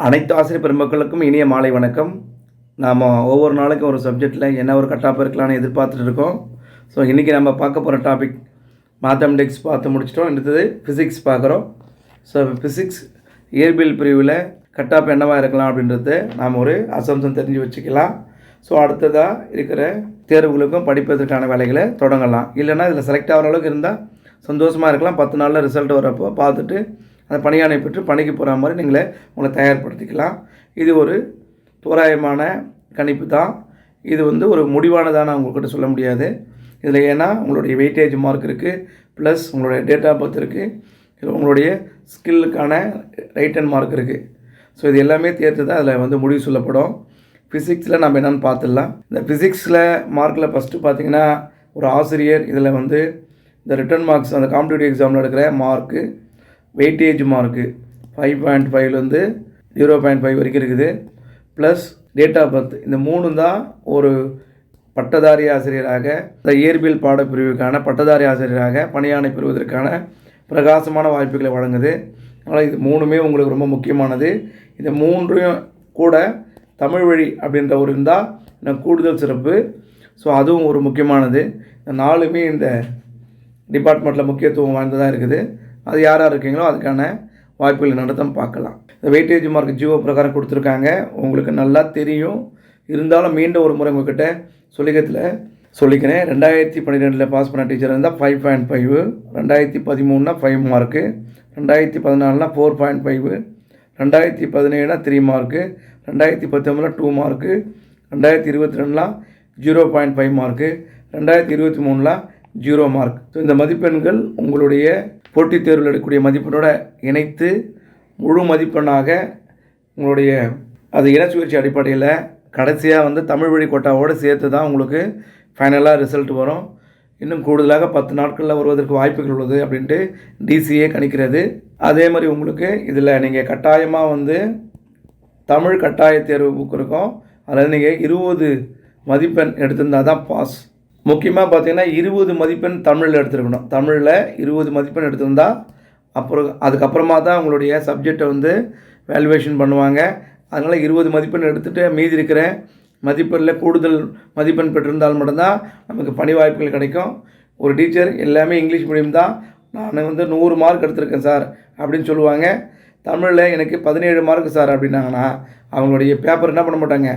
அனைத்து ஆசிரியர் பெருமக்களுக்கும் இனிய மாலை வணக்கம். நாம் ஒவ்வொரு நாளைக்கும் ஒரு சப்ஜெக்டில் என்ன ஒரு கட்டாப் இருக்கலாம்னு எதிர்பார்த்துட்டு இருக்கோம். ஸோ இன்றைக்கி நம்ம பார்க்க போகிற டாபிக் மேத்தமெட்டிக்ஸ் பார்த்து முடிச்சிட்டோம். அடுத்தது ஃபிசிக்ஸ் பார்க்குறோம். ஸோ ஃபிசிக்ஸ் இயற்பியல் பிரிவில் கட்டாப் என்னவாக இருக்கலாம் அப்படின்றது நாம் ஒரு அசம்சம் தெரிஞ்சு வச்சுக்கலாம். ஸோ அடுத்ததாக இருக்கிற தேர்வுகளுக்கும் படிப்பதற்கான வேலைகளை தொடங்கலாம். இல்லைனா இதில் செலக்ட் ஆகிற அளவுக்கு இருந்தால் சந்தோஷமாக இருக்கலாம். 10 நாளில் ரிசல்ட் வரப்போ பார்த்துட்டு அந்த பணியாணை பெற்று பணிக்கு போகிற மாதிரி நீங்களே உங்களை தயார்படுத்திக்கலாம். இது ஒரு தோராயமான கணிப்பு தான். இது ஒரு முடிவானதாக உங்கள்கிட்ட சொல்ல முடியாது. இதில் ஏன்னா உங்களுடைய வெயிட்டேஜ் மார்க் இருக்குது, ப்ளஸ் உங்களுடைய டேட் ஆஃப் பர்த் இருக்குது, இதில் உங்களுடைய ஸ்கில்லுக்கான ரைட் ஹேண்ட் மார்க் இருக்குது. ஸோ இது எல்லாமே தேர்த்து தான் அதில் முடிவு சொல்லப்படும். ஃபிசிக்ஸில் நம்ம என்னென்னு பார்த்துடலாம். இந்த ஃபிசிக்ஸில் மார்க்கில் ஃபஸ்ட்டு பார்த்திங்கன்னா ஒரு ஆசிரியர் இதில் இந்த ரிட்டன் மார்க்ஸ் அந்த காம்படிட்டிவ் எக்ஸாமில் எடுக்கிற மார்க்கு வெயிட்டேஜ் மார்க்கு 5.5 0.5 வரைக்கும் இருக்குது, ப்ளஸ் டேட் ஆஃப் பர்த். இந்த 3 தான் ஒரு பட்டதாரி ஆசிரியராக இந்த இயற்பியல் பாடப்பிரிவுக்கான பட்டதாரி ஆசிரியராக பணியாணை பெறுவதற்கான பிரகாசமான வாய்ப்புகளை வழங்குது. அதனால் இது 3மே உங்களுக்கு ரொம்ப முக்கியமானது. இந்த 3 கூட தமிழ் வழி அப்படின்ற ஒரு இருந்தால் இன்னும் கூடுதல் சிறப்பு. ஸோ அதுவும் ஒரு முக்கியமானது. இந்த 4மே இந்த டிபார்ட்மெண்ட்டில் முக்கியத்துவம் வாய்ந்ததாக இருக்குது. அது யாராக இருக்கீங்களோ அதுக்கான வாய்ப்புகளை நடத்த பார்க்கலாம். இந்த வெயிட்டேஜ் மார்க் ஜிஓ பிரகாரம் கொடுத்துருக்காங்க, உங்களுக்கு நல்லா தெரியும். இருந்தாலும் மீண்டும் ஒரு முறை உங்கள்கிட்ட சொல்லிக்கிறேன். 2012 பாஸ் பண்ண டீச்சர் இருந்தால் 5.5, 2013 5 mark, 2014 4.5, 2017 3 mark, 2019 2 mark, 2022 0.5 mark, 2023 0 mark. So இந்த மதிப்பெண்கள் உங்களுடைய போட்டித் தேர்வில் எடுக்கக்கூடிய மதிப்பெண்ணோட இணைத்து முழு மதிப்பெண்ணாக உங்களுடைய அது இனச்சுழற்சி அடிப்படையில் கடைசியாக தமிழ் வழி கோட்டாவோடு சேர்த்து தான் உங்களுக்கு ஃபைனலாக ரிசல்ட் வரும். இன்னும் கூடுதலாக 10 நாட்களில் வருவதற்கு வாய்ப்புகள் உள்ளது அப்படின்ட்டு டிசிஏ கணிக்கிறது. அதே மாதிரி உங்களுக்கு இதில் நீங்கள் கட்டாயமாக தமிழ் கட்டாய தேர்வு புக் இருக்கும். அதில் நீங்கள் 20 மதிப்பெண் எடுத்திருந்தால் தான் பாஸ். முக்கியமாக பார்த்தீங்கன்னா 20 மதிப்பெண் தமிழில் எடுத்துருக்கணும். தமிழில் 20 மதிப்பெண் எடுத்திருந்தால் அப்புறம் அதுக்கப்புறமா தான் உங்களுடைய சப்ஜெக்டை வேல்யூவேஷன் பண்ணுவாங்க. அதனால் 20 மதிப்பெண் எடுத்துகிட்டு மீதி இருக்கிற மதிப்பெண்ணில் கூடுதல் மதிப்பெண் பெற்றிருந்தால் மட்டும்தான் நமக்கு பணி வாய்ப்புகள் கிடைக்கும். ஒரு டீச்சர் எல்லாமே இங்கிலீஷ் மீடியம் தான், நான் 100 மார்க் எடுத்திருக்கேன் சார் அப்படின்னு சொல்லுவாங்க. தமிழில் எனக்கு 17 மார்க் சார் அப்படின்னாங்கன்னா அவங்களுடைய பேப்பர் என்ன பண்ண மாட்டாங்க,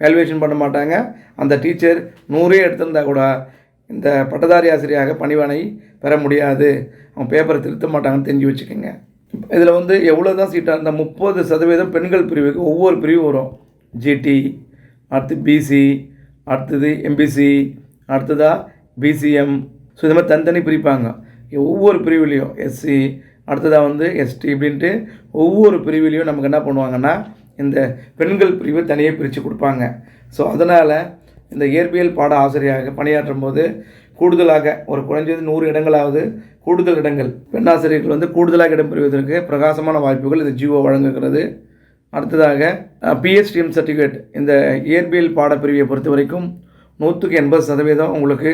வேல்யூவேஷன் பண்ண மாட்டாங்க. அந்த டீச்சர் 100 எடுத்திருந்தா கூட இந்த பட்டதாரி ஆசிரியராக பணிவானை பெற முடியாது, அவங்க பேப்பரை திருத்த மாட்டாங்கன்னு தெரிஞ்சு வச்சுக்கோங்க. இதில் எவ்வளோ தான் சீட்டாக இருந்தால் 30% பெண்கள் பிரிவுக்கு ஒவ்வொரு பிரிவு வரும். ஜிடி, அடுத்து பிசி, அடுத்தது எம்பிசி, அடுத்ததாக பிசிஎம். ஸோ இது மாதிரி தனித்தனி பிரிப்பாங்க ஒவ்வொரு பிரிவுலேயும். எஸ்சி, அடுத்ததாக எஸ்டி இப்படின்ட்டு ஒவ்வொரு பிரிவுலேயும் நமக்கு என்ன பண்ணுவாங்கன்னா இந்த பெண்கள் பிரிவு தனியாக பிரித்து கொடுப்பாங்க. ஸோ அதனால் இந்த இயற்பியல் பாட ஆசிரியராக பணியாற்றும் போது கூடுதலாக ஒரு குறைஞ்சது 100 இடங்களாவது கூடுதல் இடங்கள் பெண் ஆசிரியர்கள் கூடுதலாக இடம் பெறுவதற்கு பிரகாசமான வாய்ப்புகள் இந்த ஜிஓ வழங்குகிறது. அடுத்ததாக பிஹெச்டிஎம் சர்டிஃபிகேட் இந்த இயற்பியல் பாடப்பிரிவை பொறுத்த வரைக்கும் 180% உங்களுக்கு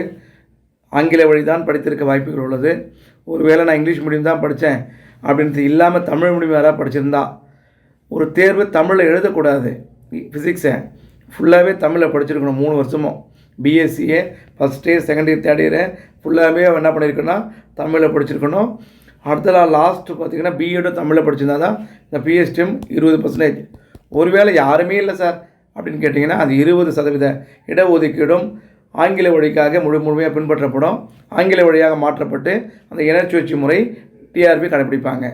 ஆங்கில வழி தான் படித்திருக்க வாய்ப்புகள் உள்ளது. ஒருவேளை நான் இங்கிலீஷ் மீடியம் தான் படித்தேன் அப்படின்றது இல்லாமல் தமிழ் மீடியம் யாராவது படிச்சிருந்தா ஒரு தேர்வு தமிழில் எழுதக்கூடாது. ஃபிசிக்ஸை ஃபுல்லாகவே தமிழில் படிச்சிருக்கணும். 3 வருஷமும் பிஎஸ்சியே first year, second year, third இயரை ஃபுல்லாகவே என்ன பண்ணியிருக்கணும்னா தமிழில் படிச்சிருக்கணும். அடுத்தலாம் லாஸ்ட்டு பார்த்திங்கன்னா பிஎடும் தமிழில் படிச்சிருந்தா தான் இந்த பிஹெச்டிஎம் 20%. ஒருவேளை யாருமே இல்லை சார் அப்படின்னு கேட்டிங்கன்னா அது 20% இடஒதுக்கீடும் ஆங்கில வழிக்காக முழுமையாக பின்பற்றப்படும். ஆங்கில வழியாக மாற்றப்பட்டு அந்த இனச்சுழற்சி முறை டிஆர்பி கடைப்பிடிப்பாங்க.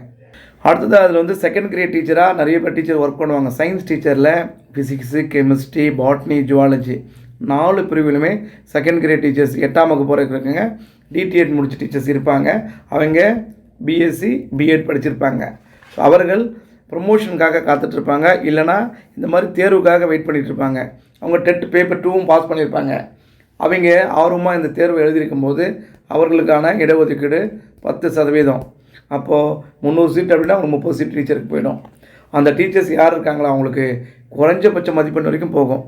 அடுத்தது அதில் செகண்ட் கிரேட் டீச்சராக நிறைய பேர் டீச்சர் ஒர்க் பண்ணுவாங்க. சயின்ஸ் டீச்சரில் ஃபிசிக்ஸு, கெமிஸ்ட்ரி, பாட்னி, ஜுவாலஜி 4 பிரிவிலுமே செகண்ட் கிரேட் டீச்சர்ஸ் 8ஆம் வகுப்பு போகிற இருக்காங்க. டிடிஎட் முடிச்ச டீச்சர்ஸ் இருப்பாங்க. அவங்க பிஎஸ்சி, பிஎட் படிச்சிருப்பாங்க. ஸோ அவர்கள் ப்ரொமோஷனுக்காக காத்துட்ருப்பாங்க. இல்லைனா இந்த மாதிரி தேர்வுக்காக வெயிட் பண்ணிகிட்ருப்பாங்க. அவங்க டெட் பேப்பர் 2வும் பாஸ் பண்ணியிருப்பாங்க. அவங்க ஆர்வமாக இந்த தேர்வு எழுதியிருக்கும் போது அவர்களுக்கான இடஒதுக்கீடு 10%. அப்போது 300 சீட் அப்படின்னா ஒரு 30 சீட் டீச்சருக்கு போயிடும். அந்த டீச்சர்ஸ் யார் இருக்காங்களோ அவங்களுக்கு குறைஞ்சபட்ச மதிப்பெண் வரைக்கும் போகும்.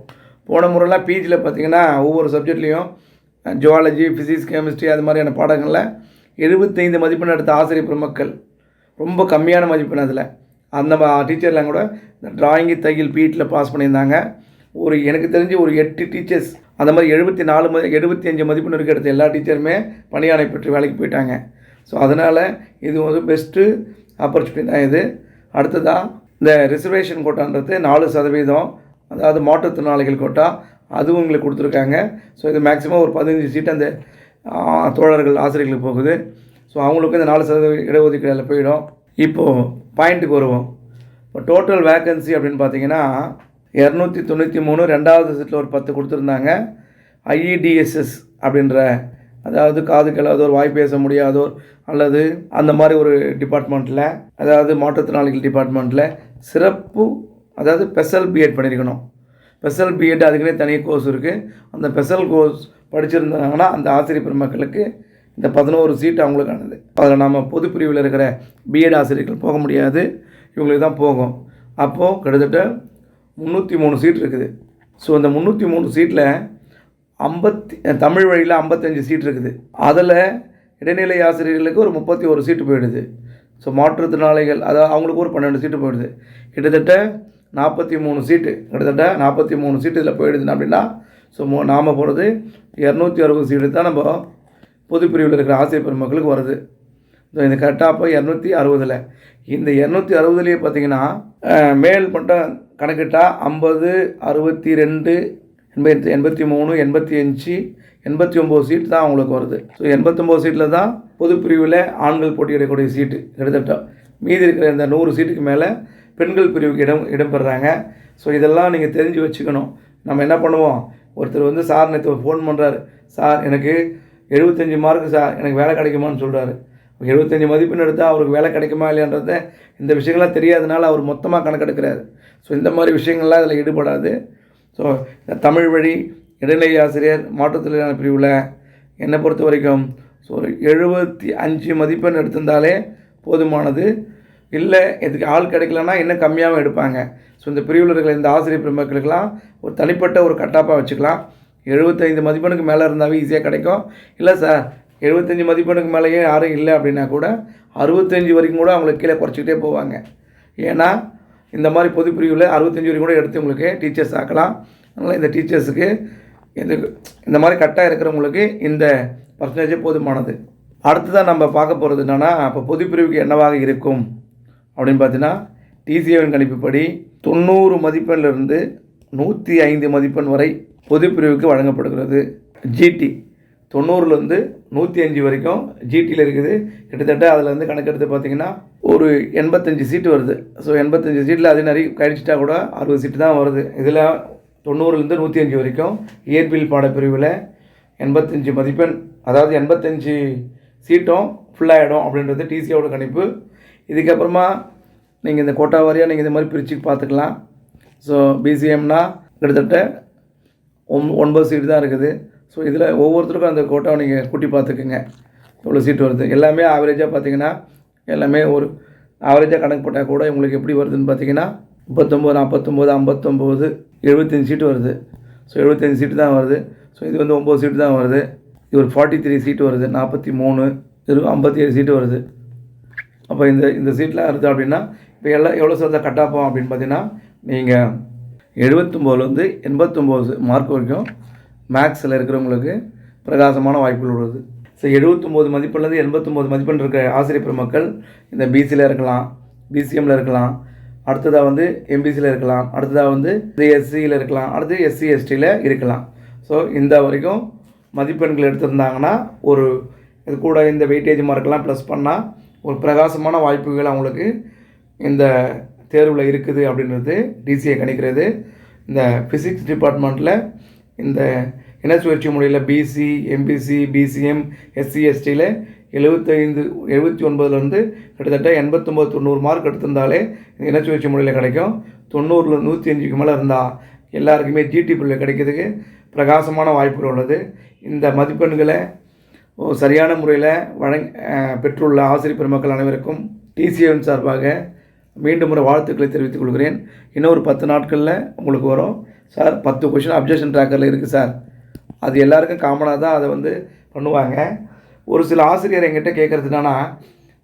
போன முறைலாம் பிஜியில் பார்த்திங்கன்னா ஒவ்வொரு சப்ஜெக்ட்லேயும் ஜுவாலஜி, ஃபிசிக்ஸ், கெமிஸ்ட்ரி அது மாதிரியான பாடங்களில் 75 மதிப்பெண் எடுத்த ஆசிரியர் பெருமக்கள் ரொம்ப கம்மியான மதிப்பெண். அதில் அந்த டீச்சர்லாம் கூட இந்த டிராயிங்கு தையல் பீட்டில் பாஸ் பண்ணியிருந்தாங்க. எனக்கு தெரிஞ்சு ஒரு 8 டீச்சர்ஸ் அந்த மாதிரி 75 மதிப்பெண்ணுக்கு எடுத்த எல்லா டீச்சருமே பணியாணை பெற்று வேலைக்கு போயிட்டாங்க. ஸோ அதனால் இது வந்து பெஸ்ட்டு ஆப்பர்ச்சுனிட்டி தான் இது. அடுத்ததாக இந்த ரிசர்வேஷன் கோட்டான்றது 4%, அதாவது மாற்றுத்திறனாளிகள் கோட்டா, அதுவும் உங்களுக்கு கொடுத்துருக்காங்க. ஸோ இது மேக்ஸிமம் ஒரு 15 சீட்டு அந்த தோழர்கள் ஆசிரியர்களுக்கு போகுது. ஸோ அவங்களுக்கும் இந்த 4% இடஒதுக்கீடு போயிடும். இப்போது பாயிண்ட்டுக்கு வருவோம். இப்போ டோட்டல் வேக்கன்சி அப்படின்னு பார்த்தீங்கன்னா 293, ரெண்டாவது செட்டில் ஒரு 10 கொடுத்துருந்தாங்க. IEDSS அப்படின்ற, அதாவது காது கேளாதோர், வாய் பேச முடியாதோர் அல்லது அந்த மாதிரி ஒரு டிபார்ட்மெண்ட்டில், அதாவது மாற்றுத்திறனாளிகள் டிபார்ட்மெண்ட்டில் சிறப்பு, அதாவது ஸ்பெஷல் பிஎட் பண்ணியிருக்கணும். ஸ்பெஷல் பிஎட் அதுக்குன்னே தனி கோர்ஸ் இருக்குது. அந்த ஸ்பெஷல் கோர்ஸ் படிச்சிருந்தாங்கன்னா அந்த ஆசிரியர் பெருமக்களுக்கு இந்த 11 சீட்டு அவங்களுக்கானது. அதில் நம்ம பொது பிரிவில் இருக்கிற பிஎட் ஆசிரியர்கள் போக முடியாது, இவங்களுக்கு தான் போகும். அப்போது கிட்டத்தட்ட 303 சீட் இருக்குது. ஸோ இந்த 303 சீட்டில் தமிழ் வழியில் 55 சீட் இருக்குது. அதில் இடைநிலை ஆசிரியர்களுக்கு ஒரு 31 சீட்டு போயிடுது. ஸோ மாற்றுத்திறனாளிகள், அதாவது அவங்களுக்கு ஒரு 12 சீட்டு போயிடுது. கிட்டத்தட்ட 43 சீட்டு, கிட்டத்தட்ட 43 சீட்டு இதில் போயிடுதுன்னு அப்படின்னா, ஸோ நாம் போகிறது 260 சீட்டு தான் நம்ம பொது பிரிவில் இருக்கிற ஆசிரியர் பெருமக்களுக்கு வருது. ஸோ இந்த கரெக்டாக அப்போ 260. இந்த 260லேயே பார்த்தீங்கன்னா மேல் மட்டும் கணக்கிட்டால் 50, 62, 83, 85, 89 சீட்டு தான் அவங்களுக்கு வருது. ஸோ 89 சீட்டில் தான் பொது பிரிவில் ஆண்கள் போட்டியிடக்கூடிய சீட்டு கிட்டத்தட்ட. மீதி இருக்கிற இந்த 100 சீட்டுக்கு மேலே பெண்கள் பிரிவுக்கு இடம்பெறாங்க. ஸோ இதெல்லாம் நீங்கள் தெரிஞ்சு வச்சுக்கணும். நம்ம என்ன பண்ணுவோம், ஒருத்தர் வந்து சார் நேற்று ஃபோன் பண்ணுறாரு, சார் எனக்கு 75 மார்க்கு சார், எனக்கு வேலை கிடைக்குமான்னு சொல்கிறாரு. 75 மதிப்பெண் எடுத்தால் அவருக்கு வேலை கிடைக்குமா இல்லையான்றத இந்த விஷயங்கள்லாம் தெரியாதனால அவர் மொத்தமாக கணக்கெடுக்கிறாரு. ஸோ இந்த மாதிரி விஷயங்கள்லாம் இதில் ஈடுபடாது. ஸோ இந்த தமிழ் வழி இடைநிலை ஆசிரியர் மாற்றுத்திறனாளி பிரிவில் என்னை பொறுத்த வரைக்கும் ஸோ ஒரு 75 மதிப்பெண் எடுத்திருந்தாலே போதுமானது. இல்லை இதுக்கு ஆள் கிடைக்கலன்னா இன்னும் கம்மியாகவும் எடுப்பாங்க. ஸோ இந்த பிரிவில் இருக்கிற இந்த ஆசிரியர் பெருமக்களுக்கெல்லாம் ஒரு தனிப்பட்ட ஒரு கட்டாப்பாக வச்சுக்கலாம். 75 மதிப்பெண்ணுக்கு மேலே இருந்தாவே ஈஸியாக கிடைக்கும். இல்லை சார் 75 மதிப்பெண்ணுக்கு மேலேயே யாரும் இல்லை அப்படின்னா கூட 65 வரைக்கும் கூட அவங்களுக்கு கீழே குறைச்சிக்கிட்டே போவாங்க. ஏன்னா இந்த மாதிரி பொது பிரிவில் 65 வரைக்கும் கூட எடுத்து உங்களுக்கு டீச்சர்ஸ் ஆக்கலாம். அதனால் இந்த டீச்சர்ஸுக்கு இந்த மாதிரி கட்டாக இருக்கிறவங்களுக்கு இந்த பர்சன்டேஜே போதுமானது. அடுத்ததான் நம்ம பார்க்க போகிறது என்னென்னா, இப்போ பொது பிரிவுக்கு என்னவாக இருக்கும் அப்படின்னு பார்த்தீங்கன்னா, டிசிஏவின் கணிப்புப்படி 90 மதிப்பெண்ணிலிருந்து 105 மதிப்பெண் வரை பொது பிரிவுக்கு வழங்கப்படுகிறது. ஜிடி 90லேருந்து 105 வரைக்கும் ஜிடியில் இருக்குது. கிட்டத்தட்ட அதில் வந்து கணக்கெடுத்து பார்த்திங்கன்னா ஒரு 85 சீட்டு வருது. ஸோ 85 சீட்டில் அது நிறைய கழிச்சிட்டா கூட 60 சீட்டு தான் வருது. இதில் 90லேருந்து 105 வரைக்கும் இயற்பியல் பாடப்பிரிவில் 85 மதிப்பெண், அதாவது 85 சீட்டும் ஃபுல்லாகிடும் அப்படின்றது டிசியோட கணிப்பு. இதுக்கப்புறமா நீங்கள் இந்த கோட்டா வாரியாக நீங்கள் இந்த மாதிரி பிரித்து பார்த்துக்கலாம். ஸோ பிசிஎம்னா கிட்டத்தட்ட 9 சீட்டு தான் இருக்குது. ஸோ இதில் ஒவ்வொருத்தருக்கும் அந்த கோட்டாவை நீங்கள் கூட்டி பார்த்துக்குங்க எவ்வளோ சீட்டு வருது. எல்லாமே ஆவரேஜாக பார்த்தீங்கன்னா எல்லாமே ஒரு ஆவரேஜாக கணக்கு போட்டால் கூட உங்களுக்கு எப்படி வருதுன்னு பார்த்தீங்கன்னா 39, 49, 59, 75 சீட்டு வருது. ஸோ 75 சீட்டு தான் வருது. ஸோ இது வந்து 9 சீட்டு தான் வருது. இது ஒரு 43 சீட்டு வருது, 43, 57 சீட்டு வருது. அப்போ இந்த சீட்லாம் இருக்குது அப்படின்னா இப்போ எவ்வளோ சதவீதம் கட்டாப்போம் அப்படின்னு பார்த்தீங்கன்னா, நீங்கள் 79லேருந்து 89 மார்க் வரைக்கும் மேக்ஸில் இருக்கிறவங்களுக்கு பிரகாசமான வாய்ப்புகள் உள்ளது. ஸோ 79 மதிப்பெண்லேருந்து 89 மதிப்பெண் இருக்கிற ஆசிரியர் பெருமக்கள் இந்த பிசியில் இருக்கலாம், பிசிஎம்மில் இருக்கலாம், அடுத்ததாக வந்து எம்பிசியில் இருக்கலாம், அடுத்ததாக வந்து எஸ்சியில் இருக்கலாம், அடுத்து எஸ்சி எஸ்டியில் இருக்கலாம். ஸோ இந்த வரைக்கும் மதிப்பெண்கள் எடுத்திருந்தாங்கன்னா ஒரு இது கூட இந்த வெயிட்டேஜ் மார்க்கெலாம் ப்ளஸ் பண்ணால் ஒரு பிரகாசமான வாய்ப்புகள் அவங்களுக்கு இந்த தேர்வில் இருக்குது அப்படின்றது டிசிஏ கணிக்கிறது. இந்த ஃபிசிக்ஸ் டிபார்ட்மெண்ட்டில் இந்த இன சுழற்சி முறையில் பிசி, எம்பிசி, பிசிஎம், எஸ்சி எஸ்டியில் 79லேருந்து கிட்டத்தட்ட 89, 90 மார்க் எடுத்திருந்தாலே இந்த இன சுழற்சி முறையில் கிடைக்கும். 90ல் 105க்கு மேலே இருந்தால் எல்லாருக்குமே ஜிடி பிரிவில் கிடைக்கிறதுக்கு பிரகாசமான வாய்ப்புகள் உள்ளது. இந்த மதிப்பெண்களை சரியான முறையில் பெற்றுள்ள ஆசிரியர் பெருமக்கள் அனைவருக்கும் டிசிஏவின் சார்பாக மீண்டும் ஒரு வாழ்த்துக்களை தெரிவித்துக் கொள்கிறேன். இன்னும் ஒரு 10 நாட்களில் உங்களுக்கு வரும். சார் 10 கொஷின் அப்ஜெக்ஷன் ட்ராக்கரில் இருக்குது சார், அது எல்லாருக்கும் காமனாக தான் அதை வந்து பண்ணுவாங்க. ஒரு சில ஆசிரியர் எங்கிட்ட கேட்குறது என்னன்னா,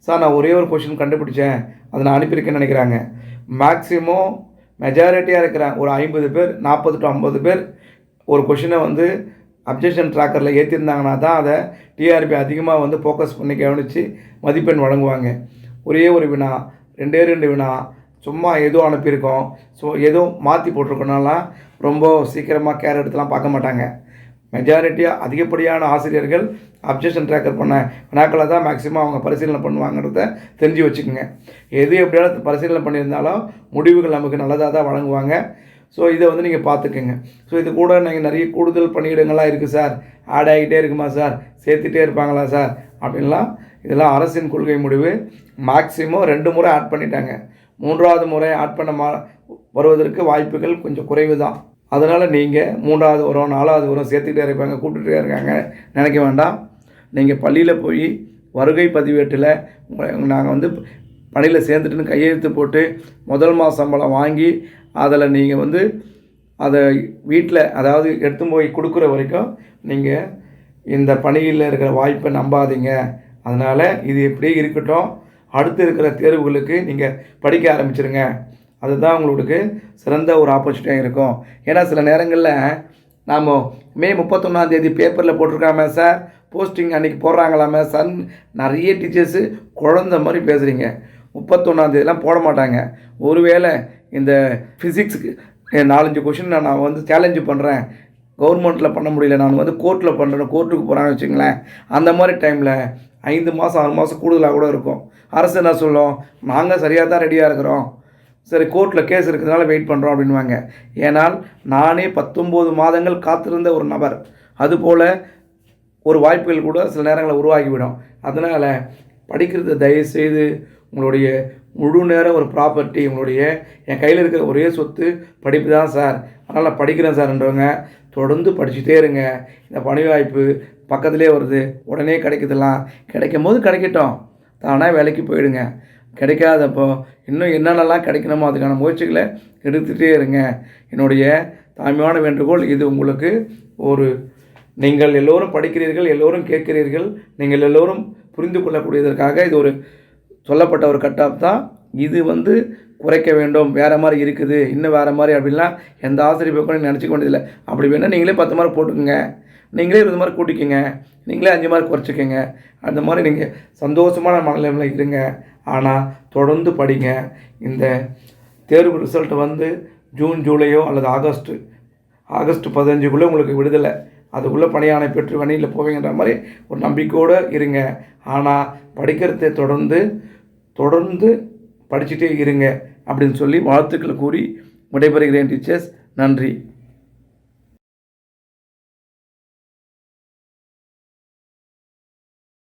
சார் நான் ஒரே ஒரு கொஷின் கண்டுபிடிச்சேன், அதை நான் அனுப்பியிருக்கேன்னு நினைக்கிறாங்க. மேக்ஸிமம் மெஜாரிட்டியாக இருக்கிற ஒரு 50 பேர் 40 to 50 பேர் ஒரு கொஷினை வந்து அப்ஜெக்ஷன் ட்ராக்கரில் ஏற்றிருந்தாங்கன்னா தான் அதை டிஆர்பி அதிகமாக வந்து ஃபோக்கஸ் பண்ணி கவனித்து மதிப்பெண் வழங்குவாங்க. ஒரே ஒரு வினா, 2 வினா சும்மா ஏதோ அனுப்பியிருக்கோம், ஸோ ஏதோ மாற்றி போட்டிருக்கோனாலாம் ரொம்ப சீக்கிரமாக கேர் எடுத்துலாம் பார்க்க மாட்டாங்க. மெஜாரிட்டியாக அதிகப்படியான ஆசிரியர்கள் அப்ஜெக்ஷன் ட்ராக்கர் பண்ண வினாக்களை தான் மேக்ஸிமம் அவங்க பரிசீலனை பண்ணுவாங்கிறத தெரிஞ்சு வச்சுக்கோங்க. எது எப்படியாவது பரிசீலனை பண்ணியிருந்தாலும் முடிவுகள் நமக்கு நல்லதாக தான் வழங்குவாங்க. ஸோ இதை வந்து நீங்கள் பார்த்துக்குங்க. ஸோ இது கூட நீங்கள் நிறைய கூடுதல் பணியிடங்கள்லாம் இருக்குது சார், ஆட் ஆகிட்டே இருக்குமா சார், சேர்த்துட்டே இருப்பாங்களா சார் அப்படின்லாம், இதெல்லாம் அரசின் கொள்கை முடிவு. மேக்ஸிமம் 2 முறை ஆட் பண்ணிட்டாங்க. 3வது முறை ஆட் பண்ண வருவதற்கு வாய்ப்புகள் கொஞ்சம் குறைவு தான். அதனால் நீங்கள் 3வது வரும் 4வது வரும் சேர்த்துக்கிட்டே இருப்பாங்க, கூப்பிட்டுட்டே இருக்காங்க நினைக்க வேண்டாம். நீங்கள் பள்ளியில் போய் வருகை பதிவேட்டில் நாங்கள் வந்து பணியில் சேர்ந்துட்டுன்னு கையெழுத்து போட்டு முதல் மாத சம்பளம் வாங்கி அதில் நீங்கள் வந்து அதை வீட்டில் அதாவது எடுத்து போய் கொடுக்குற வரைக்கும் நீங்கள் இந்த பணியில் இருக்கிற வாய்ப்பை நம்பாதீங்க. அதனால் இது இப்படியே இருக்கட்டும், அடுத்து இருக்கிற தேர்வுகளுக்கு நீங்கள் படிக்க ஆரம்பிச்சிருங்க. அதுதான் உங்களுக்கு சிறந்த ஒரு ஆப்பர்ச்சுனிட்டியாக இருக்கும். ஏன்னா சில நேரங்களில் நாம் மே 31 பேப்பரில் போட்டிருக்காம சார், போஸ்டிங் அன்றைக்கி போடுறாங்களாமே சார், நிறைய டீச்சர்ஸு குழந்த மாதிரி பேசுகிறீங்க. 31 போட மாட்டாங்க. ஒருவேளை இந்த ஃபிசிக்ஸுக்கு 4-5 கொஷின் நான் வந்து சேலஞ்சு பண்ணுறேன், கவர்மெண்ட்டில் பண்ண முடியல, நான் வந்து கோர்ட்டில் பண்ணுறேன், கோர்ட்டுக்கு போகிறான்னு வச்சுங்களேன், அந்த மாதிரி டைமில் 5 மாதம் 6 மாதம் கூடுதலாக கூட இருக்கும். அரசு என்ன சொல்லும், நாங்கள் சரியாக தான் ரெடியாக இருக்கிறோம், சரி கோர்ட்டில் கேஸ் இருக்கிறதுனால வெயிட் பண்ணுறோம் அப்படின்வாங்க. ஏன்னால் நானே 19 மாதங்கள் காத்திருந்த ஒரு நபர். அதுபோல் ஒரு வாய்ப்புகள் கூட சில நேரங்களில் உருவாகிவிடும். அதனால் படிக்கிறத தயவுசெய்து உங்களுடைய முழு நேரம் ஒரு ப்ராப்பர்ட்டி, உங்களுடைய என் கையில் இருக்கிற ஒரே சொத்து படிப்பு தான் சார், அதனால் நான் படிக்கிறேன் சார்ன்றவங்க தொடர்ந்து படிச்சுட்டே இருங்க. இந்த பணி வாய்ப்பு பக்கத்துலேயே வருது, உடனே கிடைக்குதெல்லாம், கிடைக்கும் போது கிடைக்கட்டும், தானாக வேலைக்கு போயிடுங்க. கிடைக்காதப்போ இன்னும் என்னென்னலாம் கிடைக்கணுமோ அதுக்கான முயற்சிகளை எடுத்துகிட்டே இருங்க. என்னுடைய தாழ்மையான வேண்டுகோள் இது. உங்களுக்கு ஒரு நீங்கள் எல்லோரும் படிக்கிறீர்கள், எல்லோரும் கேட்கிறீர்கள், நீங்கள் எல்லோரும் புரிந்து கொள்ளக்கூடியதற்காக இது ஒரு சொல்லப்பட்ட ஒரு கட்டாப் தான். இது வந்து குறைக்க வேண்டும், வேறு மாதிரி இருக்குது, இன்னும் வேறு மாதிரி அப்படின்லாம் எந்த ஆசிரியர் பக்கம் நினச்சிக்க வேண்டியதில்லை. அப்படி வேணால் நீங்களே 10 மார்க் போட்டுக்கோங்க, நீங்களே 20 மார்க் கூட்டிக்கோங்க, நீங்களே 5 மார்க் குறைச்சிக்கோங்க. அந்த மாதிரி நீங்கள் சந்தோஷமான மனநிலையில் இருங்க. ஆனால் தொடர்ந்து படிங்க. இந்த தேர்வு ரிசல்ட் வந்து ஜூன் ஜூலையோ அல்லது ஆகஸ்ட் 15க்குள்ளே உங்களுக்கு விடுதலை, அதுக்குள்ளே பணியாணை பெற்று வணியில் போவீங்கன்ற மாதிரி ஒரு நம்பிக்கையோடு இருங்க. ஆனால் படிக்கிறதை தொடர்ந்து படிச்சுட்டே இருங்க அப்படின்னு சொல்லி வாழ்த்துக்களை கூறி விடைபெறுகிறேன் டீச்சர்ஸ். நன்றி.